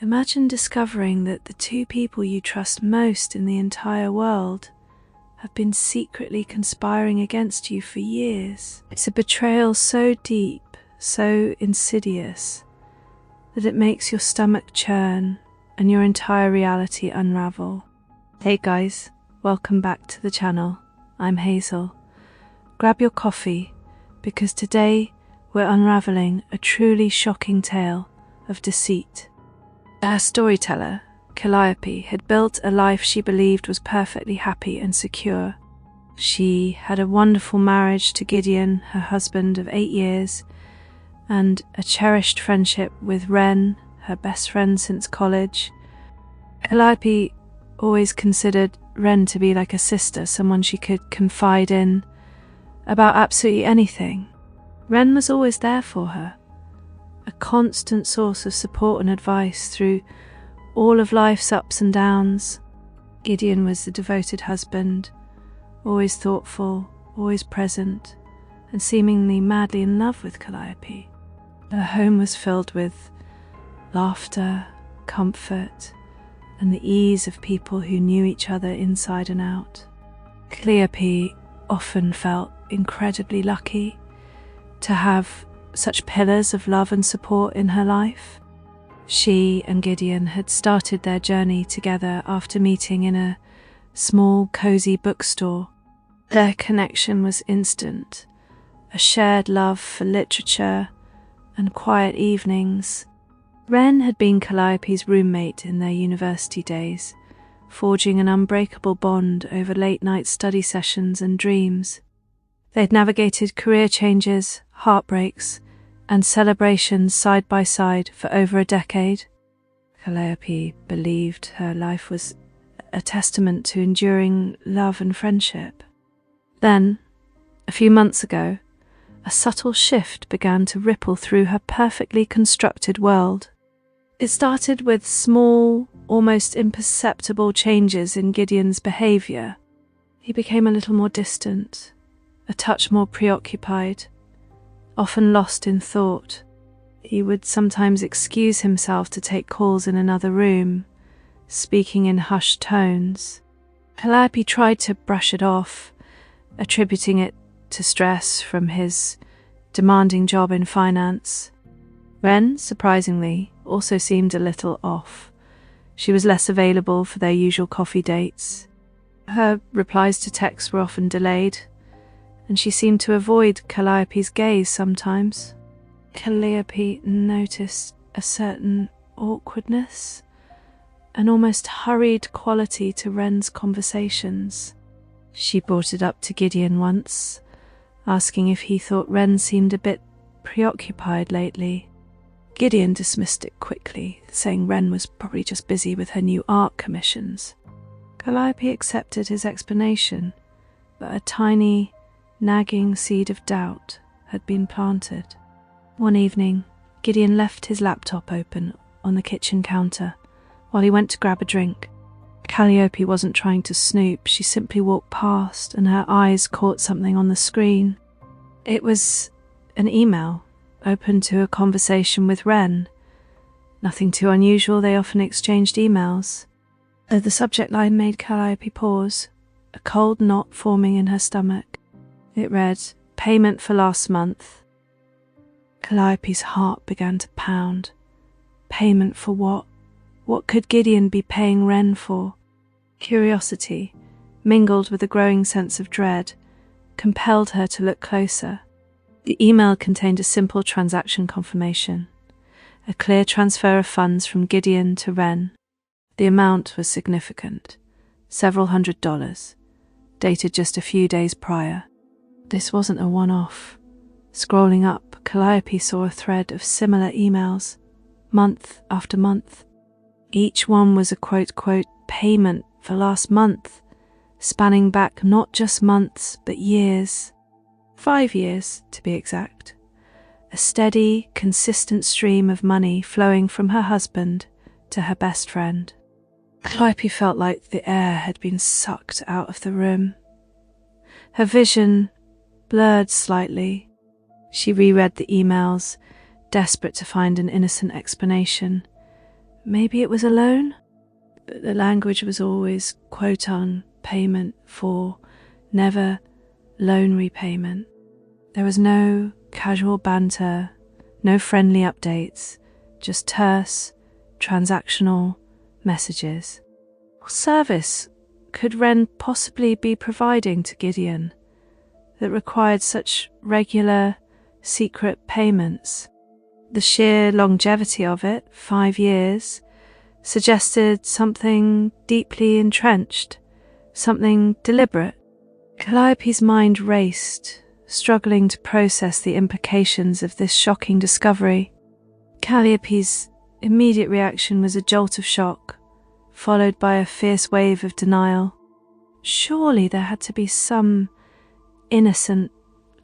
Imagine discovering that the two people you trust most in the entire world have been secretly conspiring against you for years. It's a betrayal so deep, so insidious, that it makes your stomach churn and your entire reality unravel. Hey guys, welcome back to the channel. I'm Hazel. Grab your coffee, because today we're unraveling a truly shocking tale of deceit. Her storyteller, Calliope, had built a life she believed was perfectly happy and secure. She had a wonderful marriage to Gideon, her husband of 8 years, and a cherished friendship with Wren, her best friend since college. Calliope always considered Wren to be like a sister, someone she could confide in about absolutely anything. Wren was always there for her, a constant source of support and advice through all of life's ups and downs. Gideon was the devoted husband, always thoughtful, always present, and seemingly madly in love with Calliope. Her home was filled with laughter, comfort, and the ease of people who knew each other inside and out. Calliope often felt incredibly lucky to have such pillars of love and support in her life. She and Gideon had started their journey together after meeting in a small, cozy bookstore. Their connection was instant, a shared love for literature and quiet evenings. Wren had been Calliope's roommate in their university days, forging an unbreakable bond over late-night study sessions and dreams. They'd navigated career changes, heartbreaks, and celebrations side by side for over a decade. Calliope believed her life was a testament to enduring love and friendship. Then, a few months ago, a subtle shift began to ripple through her perfectly constructed world. It started with small, almost imperceptible changes in Gideon's behaviour. He became a little more distant, a touch more preoccupied, often lost in thought. He would sometimes excuse himself to take calls in another room, speaking in hushed tones. Calliope tried to brush it off, attributing it to stress from his demanding job in finance. Wren, surprisingly, also seemed a little off. She was less available for their usual coffee dates. Her replies to texts were often delayed, and she seemed to avoid Calliope's gaze sometimes. Calliope noticed a certain awkwardness, an almost hurried quality to Wren's conversations. She brought it up to Gideon once, asking if he thought Wren seemed a bit preoccupied lately. Gideon dismissed it quickly, saying Wren was probably just busy with her new art commissions. Calliope accepted his explanation, but a tiny, nagging seed of doubt had been planted. One evening, Gideon left his laptop open on the kitchen counter while he went to grab a drink. Calliope wasn't trying to snoop, she simply walked past and her eyes caught something on the screen. It was an email, open to a conversation with Wren. Nothing too unusual, they often exchanged emails. The subject line made Calliope pause, a cold knot forming in her stomach. It read, "Payment for last month." Calliope's heart began to pound. Payment for what? What could Gideon be paying Wren for? Curiosity, mingled with a growing sense of dread, compelled her to look closer. The email contained a simple transaction confirmation, a clear transfer of funds from Gideon to Wren. The amount was significant, several $100s, dated just a few days prior. This wasn't a one-off. Scrolling up, Calliope saw a thread of similar emails, month after month. Each one was a quote-quote payment for last month, spanning back not just months but years. 5 years, to be exact. A steady, consistent stream of money flowing from her husband to her best friend. Calliope felt like the air had been sucked out of the room. Her vision blurred slightly. She reread the emails, desperate to find an innocent explanation. maybe it was a loan? But the language was always quote-on payment for, never loan repayment. There was no casual banter, no friendly updates, just terse, transactional messages. What service could Wren possibly be providing to Gideon that required such regular, secret payments? The sheer longevity of it, 5 years, suggested something deeply entrenched, something deliberate. Calliope's mind raced, struggling to process the implications of this shocking discovery. Calliope's immediate reaction was a jolt of shock, followed by a fierce wave of denial. Surely there had to be some innocent,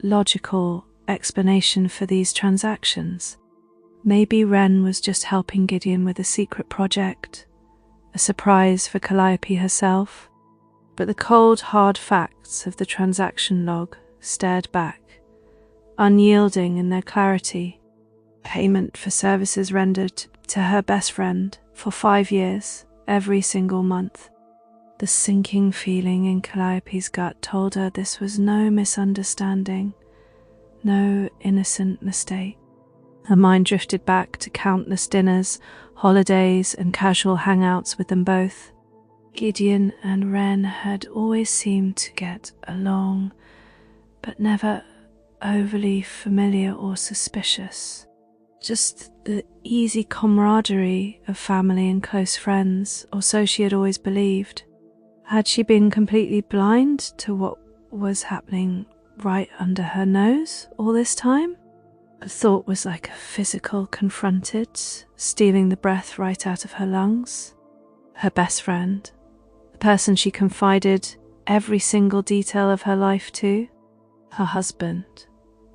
logical explanation for these transactions. Maybe Wren was just helping Gideon with a secret project, a surprise for Calliope herself. But the cold, hard facts of the transaction log stared back, unyielding in their clarity. Payment for services rendered to her best friend for 5 years, every single month. The sinking feeling in Calliope's gut told her this was no misunderstanding, no innocent mistake. Her mind drifted back to countless dinners, holidays, and casual hangouts with them both. Gideon and Wren had always seemed to get along, but never overly familiar or suspicious. Just the easy camaraderie of family and close friends, or so she had always believed. Had she been completely blind to what was happening right under her nose all this time? The thought was like a physical confronted, stealing the breath right out of her lungs. Her best friend, the person she confided every single detail of her life to, her husband,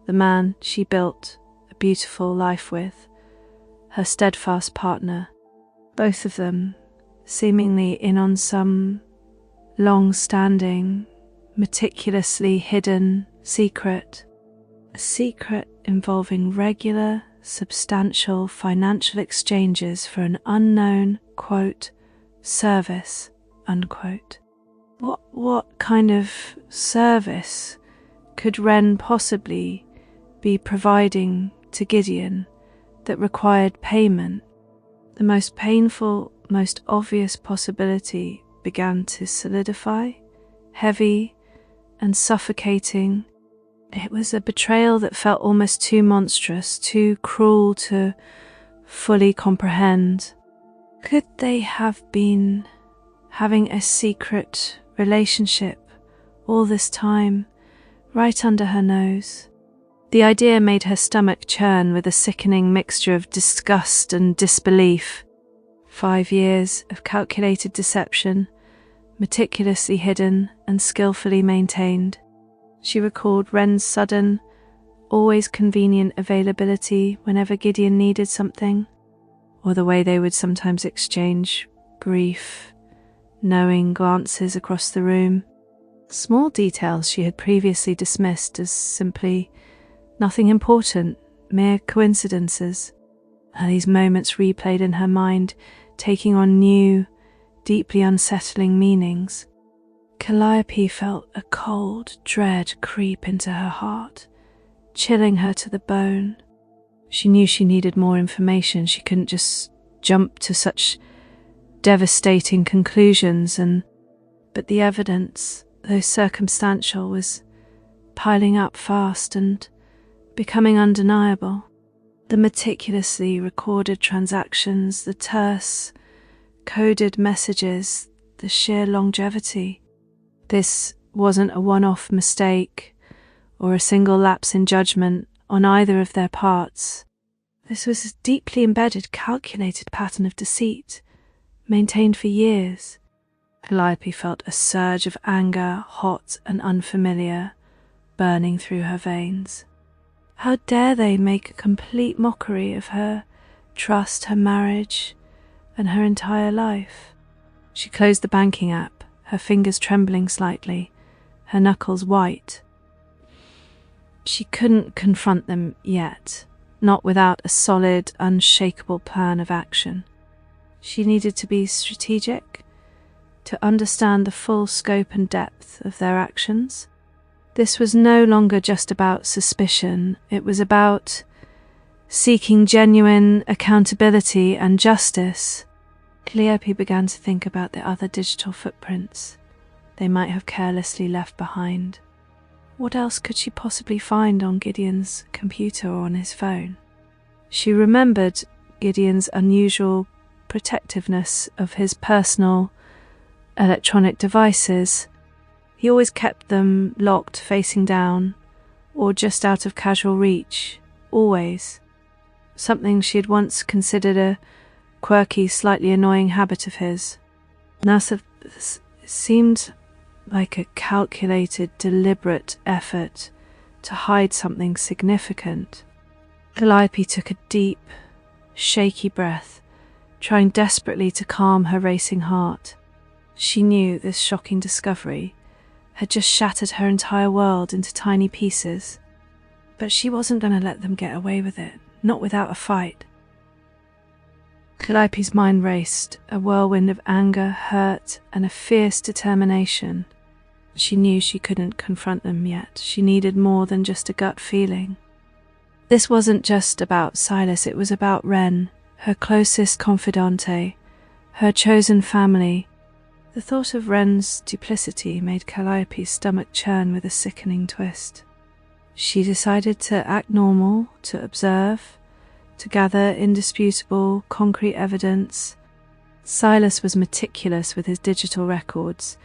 the man she built a beautiful life with, her steadfast partner, both of them seemingly in on some long-standing, meticulously hidden secret. A secret involving regular, substantial financial exchanges for an unknown, quote, service, unquote. What kind of service could Wren possibly be providing to Gideon that required payment? The most painful, most obvious possibility began to solidify, heavy and suffocating. It was a betrayal that felt almost too monstrous, too cruel to fully comprehend. Could they have been having a secret relationship all this time, right under her nose? The idea made her stomach churn with a sickening mixture of disgust and disbelief. 5 years of calculated deception, meticulously hidden and skillfully maintained. She recalled Wren's sudden, always convenient availability whenever Gideon needed something, or the way they would sometimes exchange brief, knowing glances across the room. Small details she had previously dismissed as simply nothing important, mere coincidences. And these moments replayed in her mind, taking on new, deeply unsettling meanings. Calliope felt a cold dread creep into her heart, chilling her to the bone. She knew she needed more information. She couldn't just jump to such devastating conclusions, but the evidence, though circumstantial, was piling up fast and becoming undeniable. The meticulously recorded transactions, the terse, coded messages, the sheer longevity. This wasn't a one-off mistake or a single lapse in judgment on either of their parts. This was a deeply embedded, calculated pattern of deceit, maintained for years. Calliope felt a surge of anger, hot and unfamiliar, burning through her veins. How dare they make a complete mockery of her trust, her marriage, and her entire life? She closed the banking app, her fingers trembling slightly, her knuckles white. She couldn't confront them yet, not without a solid, unshakable plan of action. She needed to be strategic, to understand the full scope and depth of their actions. This was no longer just about suspicion, it was about seeking genuine accountability and justice. Calliope began to think about the other digital footprints they might have carelessly left behind. What else could she possibly find on Gideon's computer or on his phone? She remembered Gideon's unusual protectiveness of his personal electronic devices. He always kept them locked facing down or just out of casual reach, always. Something she had once considered a quirky, slightly annoying habit of his. Now seemed like a calculated, deliberate effort to hide something significant. Calliope took a deep, shaky breath, trying desperately to calm her racing heart. She knew this shocking discovery had just shattered her entire world into tiny pieces, but she wasn't going to let them get away with it, not without a fight. Calliope's mind raced, a whirlwind of anger, hurt, and a fierce determination. She knew she couldn't confront them yet. She needed more than just a gut feeling. This wasn't just about Silas, it was about Wren, her closest confidante, her chosen family. The thought of Wren's duplicity made Calliope's stomach churn with a sickening twist. She decided to act normal, to observe, to gather indisputable, concrete evidence. Silas was meticulous with his digital records,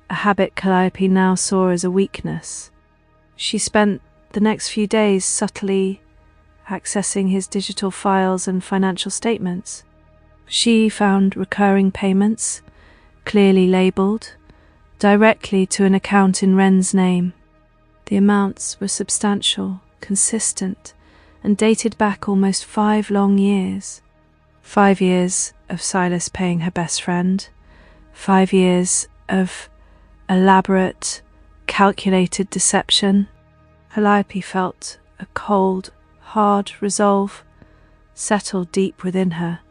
a habit Calliope now saw as a weakness. She spent the next few days subtly accessing his digital files and financial statements. She found recurring payments, clearly labelled, directly to an account in Wren's name. The amounts were substantial, consistent, and dated back almost 5 long years. 5 years of Silas paying her best friend, 5 years of elaborate, calculated deception. Calliope felt a cold, hard resolve settle deep within her,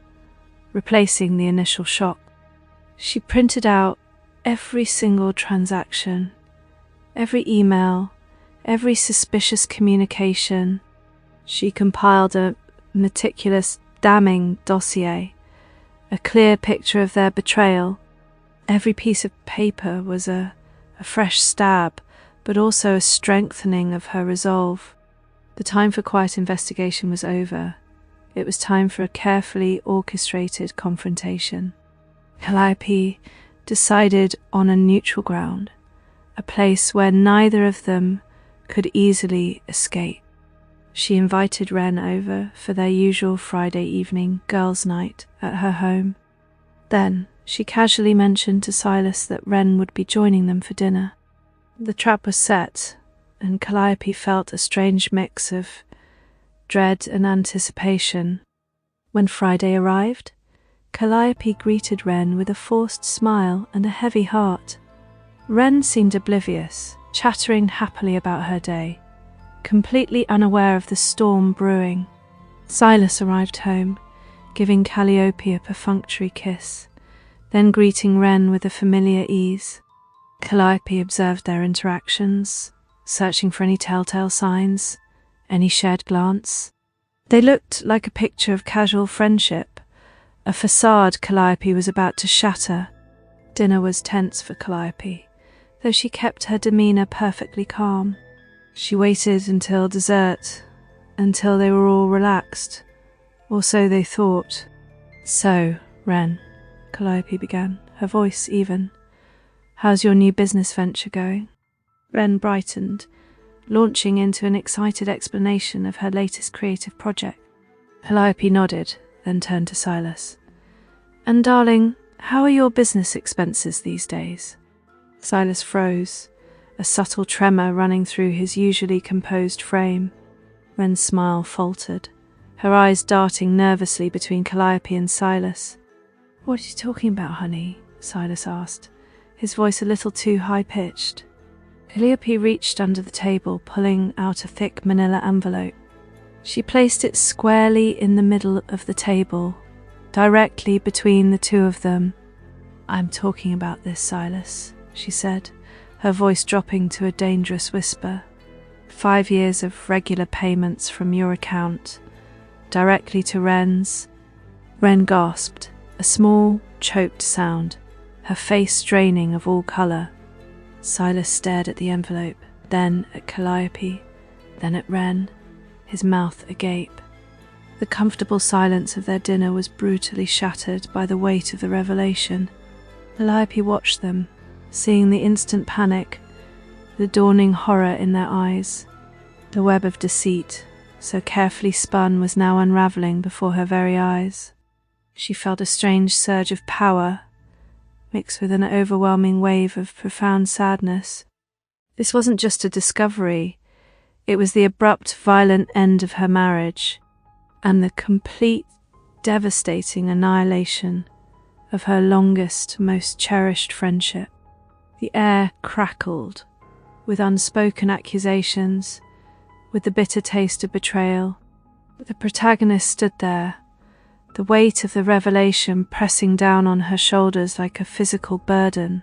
replacing the initial shock. She printed out every single transaction, every email, every suspicious communication. She compiled a meticulous, damning dossier, a clear picture of their betrayal. Every piece of paper was a fresh stab, but also a strengthening of her resolve. The time for quiet investigation was over. It was time for a carefully orchestrated confrontation. Calliope decided on a neutral ground, a place where neither of them could easily escape. She invited Wren over for their usual Friday evening girls' night at her home. Then she casually mentioned to Silas that Wren would be joining them for dinner. The trap was set, and Calliope felt a strange mix of dread and anticipation. When Friday arrived, Calliope greeted Wren with a forced smile and a heavy heart. Wren seemed oblivious, chattering happily about her day, completely unaware of the storm brewing. Silas arrived home, giving Calliope a perfunctory kiss, then greeting Wren with a familiar ease. Calliope observed their interactions, searching for any telltale signs, any shared glance. They looked like a picture of casual friendship, a facade Calliope was about to shatter. Dinner was tense for Calliope, though she kept her demeanour perfectly calm. She waited until dessert, until they were all relaxed, or so they thought. "So, Wren," Calliope began, her voice even, "how's your new business venture going?" Wren brightened, launching into an excited explanation of her latest creative project. Calliope nodded, then turned to Silas. "And darling, how are your business expenses these days?" Silas froze, a subtle tremor running through his usually composed frame. Wren's smile faltered, her eyes darting nervously between Calliope and Silas. "What are you talking about, honey?" Silas asked, his voice a little too high-pitched. Calliope reached under the table, pulling out a thick manila envelope. She placed it squarely in the middle of the table, directly between the two of them. "I'm talking about this, Silas," she said, her voice dropping to a dangerous whisper. 5 years of regular payments from your account, directly to Wren's. Wren gasped, a small, choked sound, her face straining of all colour. Silas stared at the envelope, then at Calliope, then at Wren, his mouth agape. The comfortable silence of their dinner was brutally shattered by the weight of the revelation. Calliope watched them, seeing the instant panic, the dawning horror in their eyes. The web of deceit, so carefully spun, was now unravelling before her very eyes. She felt a strange surge of power, mixed with an overwhelming wave of profound sadness. This wasn't just a discovery, it was the abrupt, violent end of her marriage, and the complete, devastating annihilation of her longest, most cherished friendship. The air crackled with unspoken accusations, with the bitter taste of betrayal. The protagonist stood there, the weight of the revelation pressing down on her shoulders like a physical burden.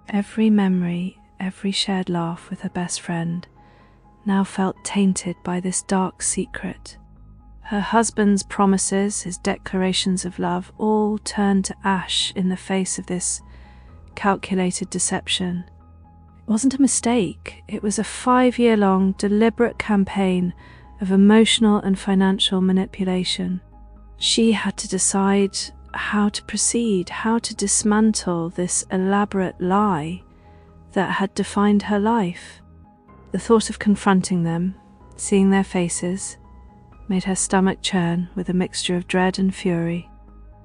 Every memory, every shared laugh with her best friend, now felt tainted by this dark secret. Her husband's promises, his declarations of love, all turned to ash in the face of this calculated deception. It wasn't a mistake, it was a 5-year-long, deliberate campaign of emotional and financial manipulation. She had to decide how to proceed, how to dismantle this elaborate lie that had defined her life. The thought of confronting them, seeing their faces, made her stomach churn with a mixture of dread and fury.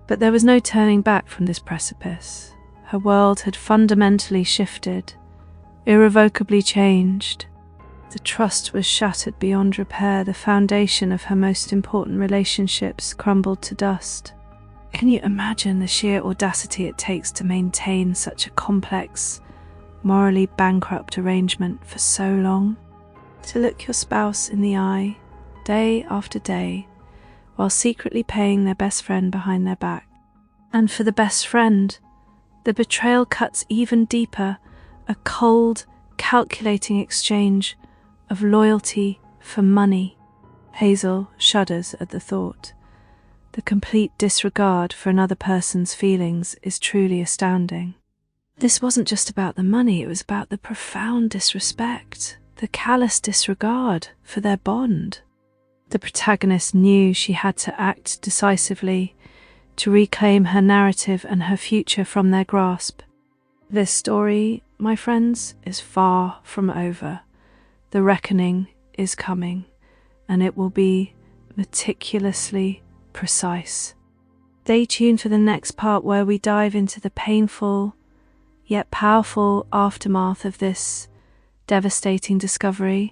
But there was no turning back from this precipice. Her world had fundamentally shifted, irrevocably changed. The trust was shattered beyond repair, the foundation of her most important relationships crumbled to dust. Can you imagine the sheer audacity it takes to maintain such a complex, morally bankrupt arrangement for so long? To look your spouse in the eye, day after day, while secretly paying their best friend behind their back. And for the best friend, the betrayal cuts even deeper, a cold, calculating exchange of loyalty for money. Hazel shudders at the thought. The complete disregard for another person's feelings is truly astounding. This wasn't just about the money, it was about the profound disrespect, the callous disregard for their bond. The protagonist knew she had to act decisively to reclaim her narrative and her future from their grasp. This story, my friends, is far from over. The reckoning is coming, and it will be meticulously precise. Stay tuned for the next part where we dive into the painful yet powerful aftermath of this devastating discovery.